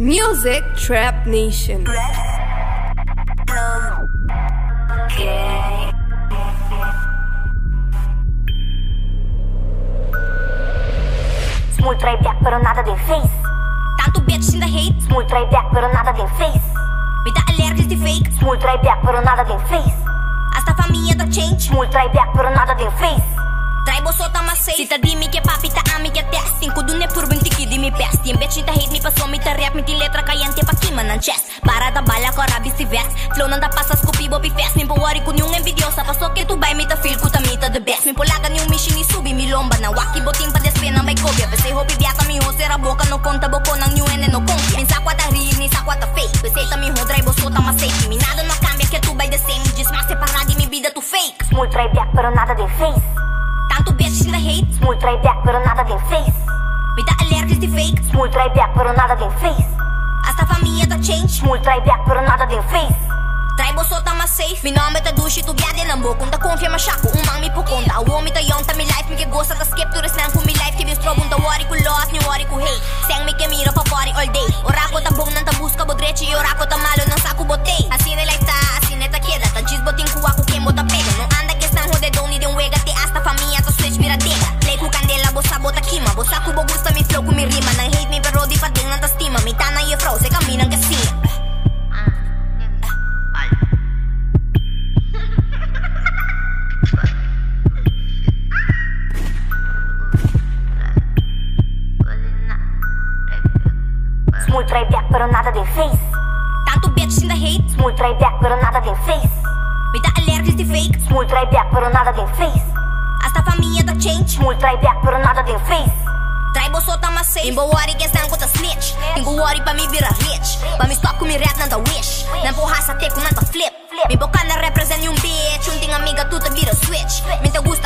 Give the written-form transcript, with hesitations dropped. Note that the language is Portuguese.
Music Trap Nation. Smooth try back pero nada din face. Tanto bitch in the hate. Smooth try back pero nada din face. Me dá alergias de fake. Smooth try back pero nada din face. Hasta família da change. Smooth try back pero nada din face. Trai bosota ma safe. Sita di mi que papi ta ami que testing. Kudu ne pur binti ki di mi best. Yung bitch ta hate mi paso mi ta rap mi ti letra kayante pa kima nan chest. Para da bala ko rabis ti vest. Flow nan da pasas ko pibo pi fest. Min po worry kun yung envidiosa. Paso que tu bay mi ta feel ku ta mi ta the best. Min po lagan yung mission ni subi mi lomba na waki boting pa despe na may kobya. Pese hopi biata mi ho sera boca no conta boko ng new ene no confia. Min sakwa ta real ni sakwa ta fake. Pese ta mi ho trai bosota ma safe. Mi nada no cambia que tu bay the same. Just mas separar di mi vida tu fake. Smooth try back pero nada din face. Tanto bitch in the hate. Smooth try back pero nada din face. Me dá alergias de fake. Smooth try back pero nada din face. Hasta família da change. Smooth try back pero nada din face. Trai bosota ma safe. Mi nome ta dushi tu biade ng bokong ta confia ma shaku umang mi pukonta. Awo mi ta yong ta mi life mi ke gosta ta skip to resnan ku mi life ke bistro bunta wari ku loss ni wari ku hate. Seng mi ke mira pa party all day. Ora ko ta bong nan ta busca bodrechi ora ko ta malo ng saku botei. Asine life ta asine ta queda ta jis boting ku aku kemo ta pega. No anda que están jode doni de un wega te hasta família ta switch miradega. Play ku candela bosa bota kima bosa ku bo gusta mi flow ku mi rima nang hate mi pero di pa ding nan ta stima mi tana ye fro se caminang kasi. Smooth try back pero nada din face. Tanto bitch in the hate. Smooth try back pero nada din face. Me dá alergias de fake. Smooth try back pero nada din face. Hasta família da change. Smooth try back pero nada din face. Trai bosota ma safe. Timbo worry que estão com ta snitch. Tingo worry pa mi vira rich. Pa mi stop com mi rap nanta wish. Nan po hasa te com nanta flip. Mi boca na represent yung bitch. Yung ting amiga tu ta vira switch. Min ta gusto